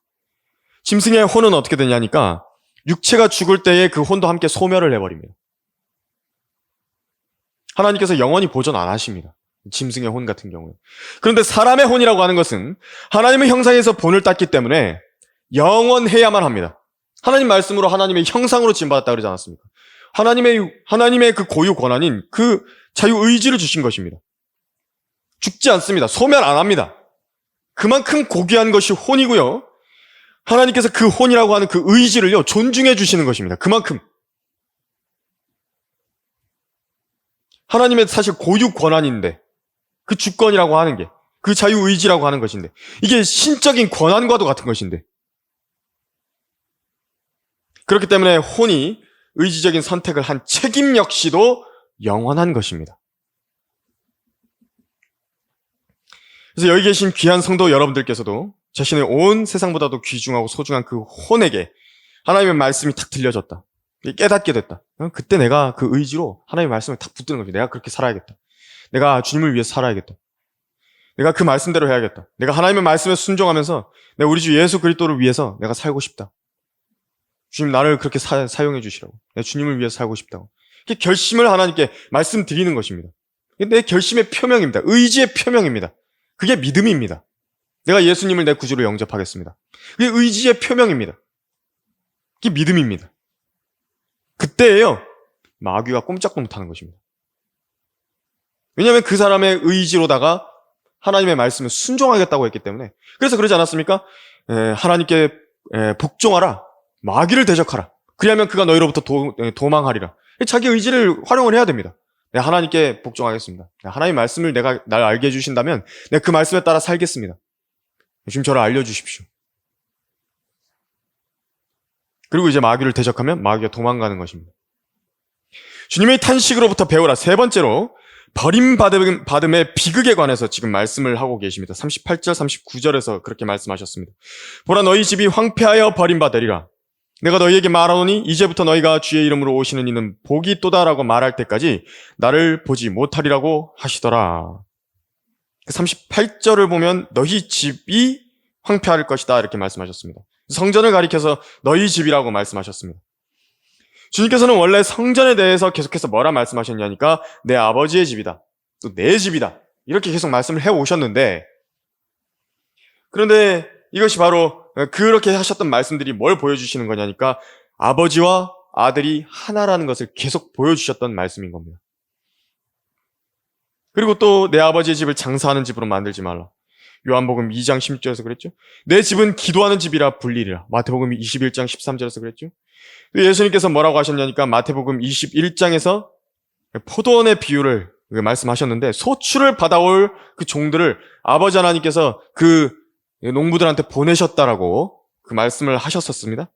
짐승의 혼은 어떻게 되냐니까 육체가 죽을 때에 그 혼도 함께 소멸을 해버립니다. 하나님께서 영원히 보존 안 하십니다. 짐승의 혼 같은 경우는. 그런데 사람의 혼이라고 하는 것은 하나님의 형상에서 본을 땄기 때문에 영원해야만 합니다. 하나님 말씀으로 하나님의 형상으로 지음받았다 그러지 않았습니까? 하나님의 그 고유 권한인 그 자유의지를 주신 것입니다. 죽지 않습니다. 소멸 안 합니다. 그만큼 고귀한 것이 혼이고요. 하나님께서 그 혼이라고 하는 그 의지를요, 존중해 주시는 것입니다. 그만큼. 하나님의 사실 고유 권한인데, 그 주권이라고 하는 게, 그 자유의지라고 하는 것인데, 이게 신적인 권한과도 같은 것인데. 그렇기 때문에 혼이 의지적인 선택을 한 책임 역시도 영원한 것입니다. 그래서 여기 계신 귀한 성도 여러분들께서도 자신의 온 세상보다도 귀중하고 소중한 그 혼에게 하나님의 말씀이 탁 들려졌다. 깨닫게 됐다. 그때 내가 그 의지로 하나님의 말씀을 탁 붙드는 거지. 내가 그렇게 살아야겠다. 내가 주님을 위해서 살아야겠다. 내가 그 말씀대로 해야겠다. 내가 하나님의 말씀에 순종하면서 내가 우리 주 예수 그리스도를 위해서 내가 살고 싶다. 주님 나를 그렇게 사용해 주시라고. 내가 주님을 위해서 살고 싶다고. 이렇게 결심을 하나님께 말씀드리는 것입니다. 내 결심의 표명입니다. 의지의 표명입니다. 그게 믿음입니다. 내가 예수님을 내 구주로 영접하겠습니다. 그게 의지의 표명입니다. 그게 믿음입니다. 그때예요. 마귀가 꼼짝도 못하는 것입니다. 왜냐하면 그 사람의 의지로다가 하나님의 말씀을 순종하겠다고 했기 때문에. 그래서 그러지 않았습니까? 하나님께 복종하라. 마귀를 대적하라. 그리하면 그가 너희로부터 도망하리라. 자기 의지를 활용을 해야 됩니다. 내가 하나님께 복종하겠습니다. 하나님의 말씀을 날 알게 해주신다면 내가 그 말씀에 따라 살겠습니다. 주님 저를 알려주십시오. 그리고 이제 마귀를 대적하면 마귀가 도망가는 것입니다. 주님의 탄식으로부터 배우라. 세 번째로 버림받음의 비극에 관해서 지금 말씀을 하고 계십니다. 38절, 39절에서 그렇게 말씀하셨습니다. 보라, 너희 집이 황폐하여 버림받으리라. 내가 너희에게 말하노니 이제부터 너희가 주의 이름으로 오시는 이는 복이 있도다라고 말할 때까지 나를 보지 못하리라고 하시더라. 38절을 보면 너희 집이 황폐할 것이다 이렇게 말씀하셨습니다. 성전을 가리켜서 너희 집이라고 말씀하셨습니다. 주님께서는 원래 성전에 대해서 계속해서 뭐라 말씀하셨냐니까 내 아버지의 집이다, 또 내 집이다 이렇게 계속 말씀을 해오셨는데, 그런데 이것이 바로 그렇게 하셨던 말씀들이 뭘 보여주시는 거냐니까 아버지와 아들이 하나라는 것을 계속 보여주셨던 말씀인 겁니다. 그리고 또 내 아버지의 집을 장사하는 집으로 만들지 말라. 요한복음 2장 16절에서 그랬죠. 내 집은 기도하는 집이라 불리리라. 마태복음 21장 13절에서 그랬죠. 또 예수님께서 뭐라고 하셨냐니까 마태복음 21장에서 포도원의 비유를 말씀하셨는데, 소출을 받아올 그 종들을 아버지 하나님께서 그 농부들한테 보내셨다라고 그 말씀을 하셨었습니다.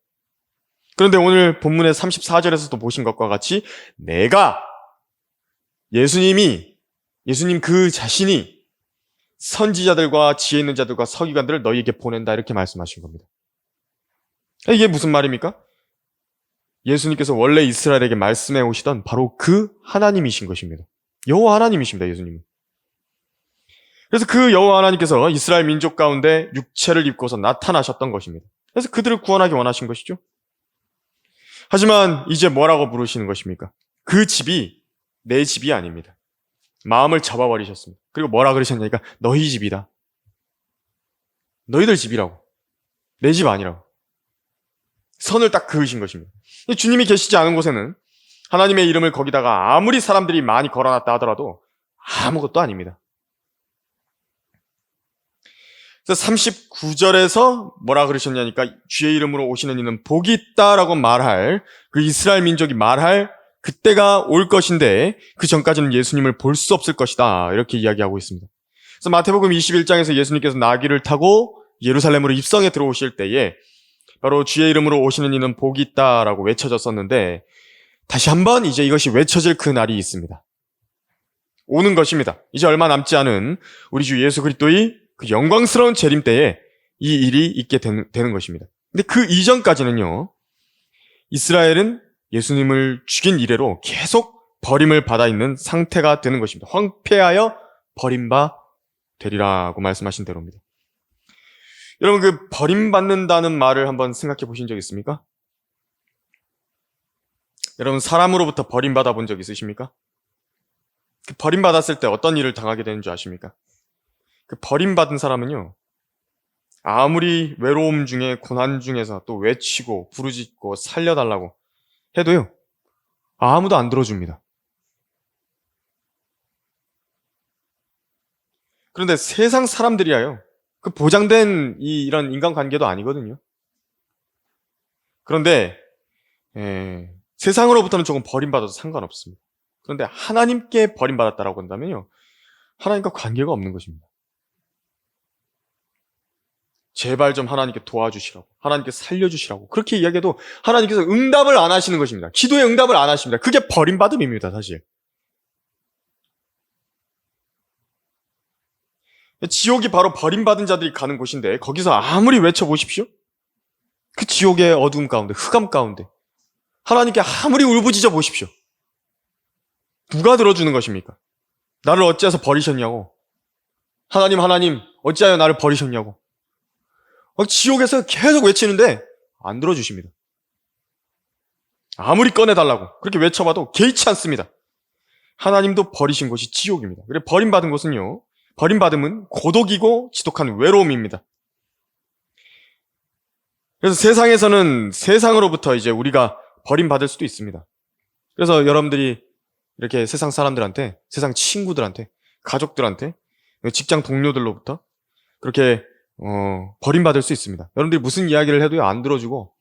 그런데 오늘 본문의 34절에서도 보신 것과 같이 내가, 예수님 그 자신이 선지자들과 지혜 있는 자들과 서기관들을 너희에게 보낸다 이렇게 말씀하신 겁니다. 이게 무슨 말입니까? 예수님께서 원래 이스라엘에게 말씀해 오시던 바로 그 하나님이신 것입니다. 여호와 하나님이십니다, 예수님은. 그래서 그 여호와 하나님께서 이스라엘 민족 가운데 육체를 입고서 나타나셨던 것입니다. 그래서 그들을 구원하기 원하신 것이죠. 하지만 이제 뭐라고 부르시는 것입니까? 그 집이 내 집이 아닙니다. 마음을 잡아버리셨습니다. 그리고 뭐라 그러셨냐니까 너희 집이다. 너희들 집이라고. 내 집 아니라고. 선을 딱 그으신 것입니다. 주님이 계시지 않은 곳에는 하나님의 이름을 거기다가 아무리 사람들이 많이 걸어놨다 하더라도 아무것도 아닙니다. 그래서 39절에서 뭐라 그러셨냐니까 주의 이름으로 오시는 이는 복이 있다라고 말할, 그 이스라엘 민족이 말할 그때가 올 것인데 그 전까지는 예수님을 볼 수 없을 것이다 이렇게 이야기하고 있습니다. 그래서 마태복음 21장에서 예수님께서 나귀를 타고 예루살렘으로 입성해 들어오실 때에 바로 주의 이름으로 오시는 이는 복이 있다라고 외쳐졌었는데, 다시 한번 이제 이것이 외쳐질 그 날이 있습니다. 오는 것입니다. 이제 얼마 남지 않은 우리 주 예수 그리스도의 그 영광스러운 재림 때에 이 일이 있게 되는 것입니다. 근데 그 이전까지는요, 이스라엘은 예수님을 죽인 이래로 계속 버림을 받아 있는 상태가 되는 것입니다. 황폐하여 버림바 되리라고 말씀하신 대로입니다. 여러분, 그 버림받는다는 말을 한번 생각해 보신 적 있습니까? 여러분, 사람으로부터 버림받아 본 적 있으십니까? 그 버림받았을 때 어떤 일을 당하게 되는 줄 아십니까? 그 버림받은 사람은요, 아무리 외로움 중에 고난 중에서 또 외치고 부르짖고 살려달라고 해도요, 아무도 안 들어줍니다. 그런데 세상 사람들이야요, 그 보장된 이런 인간관계도 아니거든요. 그런데 세상으로부터는 조금 버림받아도 상관없습니다. 그런데 하나님께 버림받았다라고 한다면요, 하나님과 관계가 없는 것입니다. 제발 좀 하나님께 도와주시라고, 하나님께 살려주시라고 그렇게 이야기해도 하나님께서 응답을 안 하시는 것입니다. 기도에 응답을 안 하십니다. 그게 버림받음입니다, 사실. 지옥이 바로 버림받은 자들이 가는 곳인데 거기서 아무리 외쳐보십시오, 그 지옥의 어두움 가운데, 흑암 가운데 하나님께 아무리 울부짖어 보십시오, 누가 들어주는 것입니까? 나를 어찌해서 버리셨냐고, 하나님 어찌하여 나를 버리셨냐고 지옥에서 계속 외치는데 안 들어주십니다. 아무리 꺼내달라고 그렇게 외쳐봐도 개의치 않습니다. 하나님도 버리신 곳이 지옥입니다. 그래, 버림받은 곳은요, 버림받음은 고독이고 지독한 외로움입니다. 그래서 세상에서는 세상으로부터 이제 우리가 버림받을 수도 있습니다. 그래서 여러분들이 이렇게 세상 사람들한테, 세상 친구들한테, 가족들한테, 직장 동료들로부터 그렇게 버림받을 수 있습니다. 여러분들이 무슨 이야기를 해도 안 들어주고,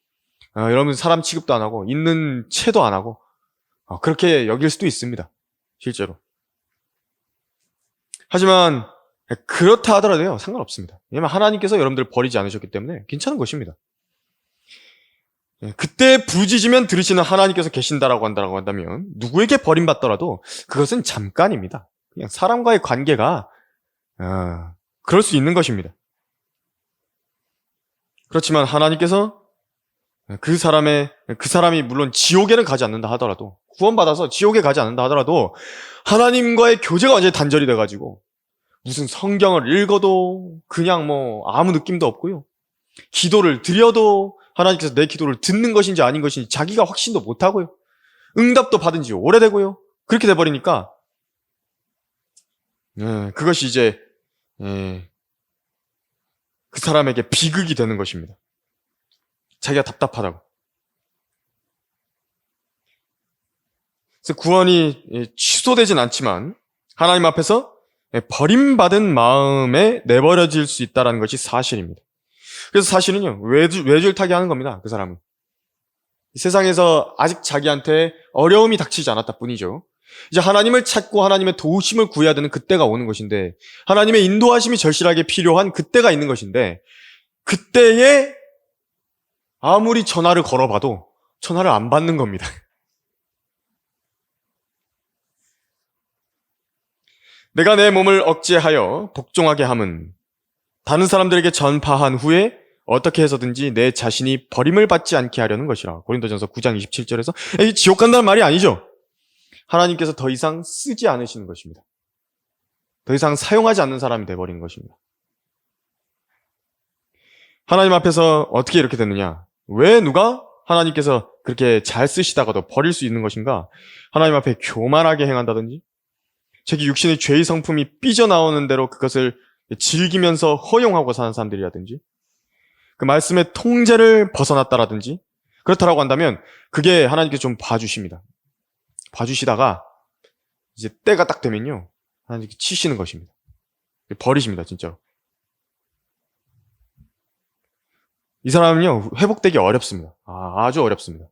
여러분 사람 취급도 안 하고, 있는 채도 안 하고, 그렇게 여길 수도 있습니다. 실제로. 하지만 그렇다 하더라도요, 상관없습니다. 왜냐하면 하나님께서 여러분들을 버리지 않으셨기 때문에 괜찮은 것입니다. 그때 부르짖으면 들으시는 하나님께서 계신다라고 한다면 누구에게 버림받더라도 그것은 잠깐입니다. 그냥 사람과의 관계가 그럴 수 있는 것입니다. 그렇지만 하나님께서 그 사람이 물론 지옥에는 가지 않는다 하더라도, 구원받아서 지옥에 가지 않는다 하더라도 하나님과의 교제가 완전히 단절이 돼가지고 무슨 성경을 읽어도 그냥 아무 느낌도 없고요. 기도를 드려도 하나님께서 내 기도를 듣는 것인지 아닌 것인지 자기가 확신도 못하고요. 응답도 받은 지 오래되고요. 그렇게 돼버리니까 그것이 이제 그 사람에게 비극이 되는 것입니다. 자기가 답답하다고. 그래서 구원이 취소되진 않지만 하나님 앞에서 버림받은 마음에 내버려질 수 있다는 것이 사실입니다. 그래서 사실은요, 외줄타기 하는 겁니다. 그 사람은. 세상에서 아직 자기한테 어려움이 닥치지 않았다 뿐이죠. 이제 하나님을 찾고 하나님의 도우심을 구해야 되는 그때가 오는 것인데, 하나님의 인도하심이 절실하게 필요한 그때가 있는 것인데, 그때에 아무리 전화를 걸어봐도 전화를 안 받는 겁니다. 내가 내 몸을 억제하여 복종하게 함은 다른 사람들에게 전파한 후에 어떻게 해서든지 내 자신이 버림을 받지 않게 하려는 것이라. 고린도전서 9장 27절에서 지옥 간다는 말이 아니죠. 하나님께서 더 이상 쓰지 않으시는 것입니다. 더 이상 사용하지 않는 사람이 되어버리는 것입니다. 하나님 앞에서 어떻게 이렇게 됐느냐? 왜 누가 하나님께서 그렇게 잘 쓰시다가도 버릴 수 있는 것인가? 하나님 앞에 교만하게 행한다든지, 자기 육신의 죄의 성품이 삐져나오는 대로 그것을 즐기면서 허용하고 사는 사람들이라든지, 그 말씀의 통제를 벗어났다라든지, 그렇다라고 한다면 그게 하나님께서 좀 봐주십니다. 봐주시다가 이제 때가 딱 되면요, 하나님께 치시는 것입니다. 버리십니다, 진짜로. 이 사람은요, 회복되기 어렵습니다. 아주 어렵습니다.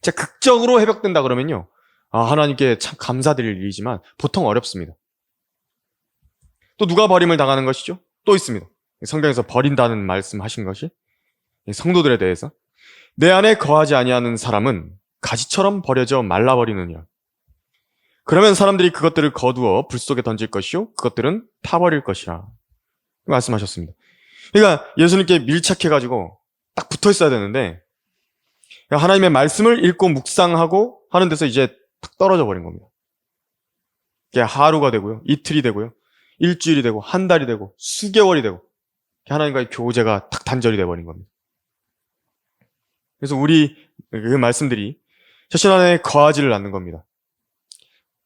진짜 극적으로 회복된다 그러면요, 하나님께 참 감사드릴 일이지만 보통 어렵습니다. 또 누가 버림을 당하는 것이죠? 또 있습니다. 성경에서 버린다는 말씀하신 것이 성도들에 대해서, 내 안에 거하지 아니하는 사람은 가지처럼 버려져 말라버리느니라. 그러면 사람들이 그것들을 거두어 불 속에 던질 것이요 그것들은 타버릴 것이라 말씀하셨습니다. 그러니까 예수님께 밀착해가지고 딱 붙어 있어야 되는데, 하나님의 말씀을 읽고 묵상하고 하는 데서 이제 탁 떨어져 버린 겁니다. 이게 하루가 되고요, 이틀이 되고요, 일주일이 되고, 한 달이 되고, 수개월이 되고, 하나님과의 교제가 탁 단절이 돼버린 겁니다. 그래서 그 말씀들이 자신 안에 거하지를 않는 겁니다.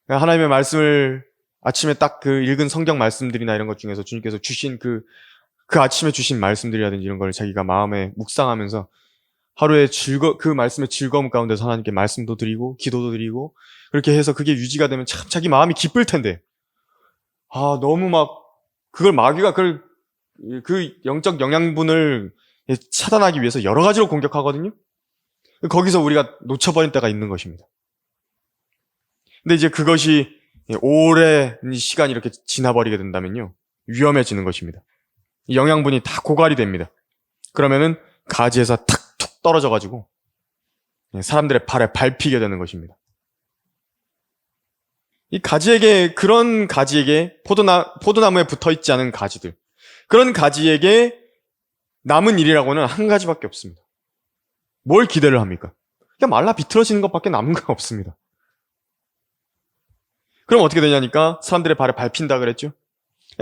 하나님의 말씀을 아침에 딱 그 읽은 성경 말씀들이나 이런 것 중에서 주님께서 주신 그 아침에 주신 말씀들이라든지 이런 걸 자기가 마음에 묵상하면서 하루에 그 말씀의 즐거움 가운데서 하나님께 말씀도 드리고 기도도 드리고, 그렇게 해서 그게 유지가 되면 참 자기 마음이 기쁠 텐데, 너무 그걸 마귀가 그 영적 영양분을 차단하기 위해서 여러 가지로 공격하거든요. 거기서 우리가 놓쳐버린 때가 있는 것입니다. 근데 이제 그것이 오랜 시간이 이렇게 지나버리게 된다면요, 위험해지는 것입니다. 이 영양분이 다 고갈이 됩니다. 그러면은 가지에서 탁툭 떨어져가지고 사람들의 발에 밟히게 되는 것입니다. 그런 가지에게 포도나무에 붙어있지 않은 가지들, 그런 가지에게 남은 일이라고는 한 가지밖에 없습니다. 뭘 기대를 합니까? 그냥 말라 비틀어지는 것밖에 남은 거 없습니다. 그럼 어떻게 되냐니까 사람들의 발에 밟힌다 그랬죠?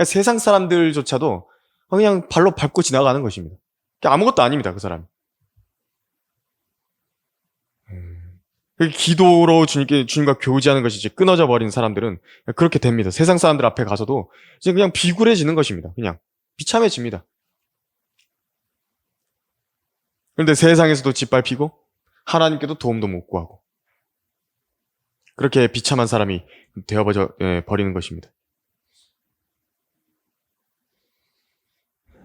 세상 사람들조차도 그냥 발로 밟고 지나가는 것입니다. 아무것도 아닙니다, 그 사람. 기도로 주님과 교제하는 것이 이제 끊어져 버린 사람들은 그렇게 됩니다. 세상 사람들 앞에 가서도 이제 그냥 비굴해지는 것입니다. 그냥 비참해집니다. 그런데 세상에서도 짓밟히고 하나님께도 도움도 못 구하고, 그렇게 비참한 사람이 되어버리는 것입니다.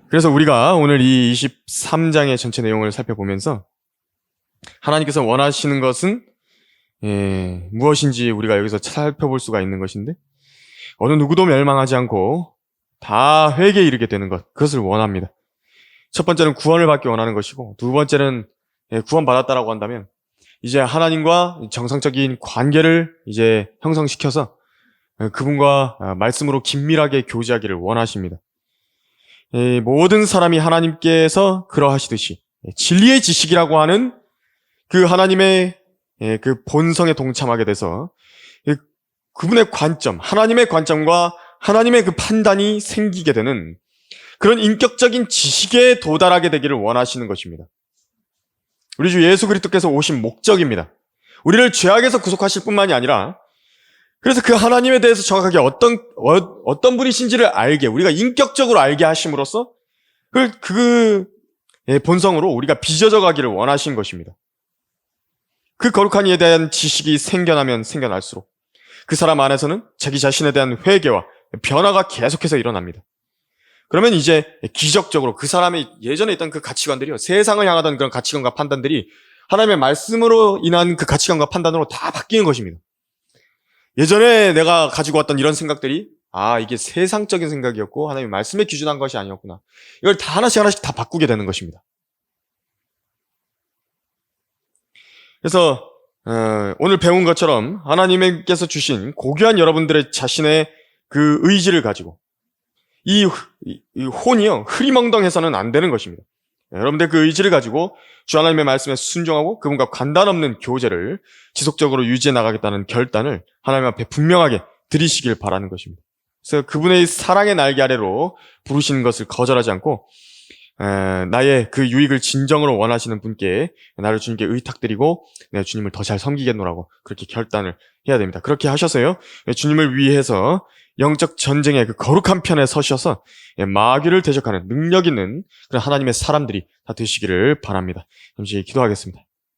그래서 우리가 오늘 이 23장의 전체 내용을 살펴보면서 하나님께서 원하시는 것은 무엇인지 우리가 여기서 살펴볼 수가 있는 것인데, 어느 누구도 멸망하지 않고 다 회개에 이르게 되는 것, 그것을 원합니다. 첫 번째는 구원을 받기 원하는 것이고, 두 번째는 구원받았다라고 한다면 이제 하나님과 정상적인 관계를 이제 형성시켜서 그분과 말씀으로 긴밀하게 교제하기를 원하십니다. 모든 사람이 하나님께서 그러하시듯이 진리의 지식이라고 하는 그 하나님의 그 본성에 동참하게 돼서 그분의 관점, 하나님의 관점과 하나님의 그 판단이 생기게 되는 그런 인격적인 지식에 도달하게 되기를 원하시는 것입니다. 우리 주 예수 그리스도께서 오신 목적입니다. 우리를 죄악에서 구속하실 뿐만이 아니라 그래서 그 하나님에 대해서 정확하게 어떤 분이신지를 알게, 우리가 인격적으로 알게 하심으로써 그 본성으로 우리가 빚어져 가기를 원하신 것입니다. 그 거룩한 이에 대한 지식이 생겨나면 생겨날수록 그 사람 안에서는 자기 자신에 대한 회개와 변화가 계속해서 일어납니다. 그러면 이제 기적적으로 그 사람의 예전에 있던 그 가치관들이요, 세상을 향하던 그런 가치관과 판단들이 하나님의 말씀으로 인한 그 가치관과 판단으로 다 바뀌는 것입니다. 예전에 내가 가지고 왔던 이런 생각들이 이게 세상적인 생각이었고 하나님의 말씀에 기준한 것이 아니었구나. 이걸 다 하나씩 다 바꾸게 되는 것입니다. 그래서 오늘 배운 것처럼 하나님께서 주신 고귀한 여러분들의 자신의 그 의지를 가지고 이 혼이요, 흐리멍덩해서는 안 되는 것입니다. 여러분들 그 의지를 가지고 주 하나님의 말씀에 순종하고 그분과 간단 없는 교제를 지속적으로 유지해 나가겠다는 결단을 하나님 앞에 분명하게 드리시길 바라는 것입니다. 그래서 그분의 사랑의 날개 아래로 부르시는 것을 거절하지 않고 나의 그 유익을 진정으로 원하시는 분께 나를 주님께 의탁드리고 내가 주님을 더 잘 섬기겠노라고 그렇게 결단을 해야 됩니다. 그렇게 하셔서요, 주님을 위해서 영적 전쟁의 그 거룩한 편에 서셔서 마귀를 대적하는 능력 있는 그런 하나님의 사람들이 다 되시기를 바랍니다. 잠시 기도하겠습니다.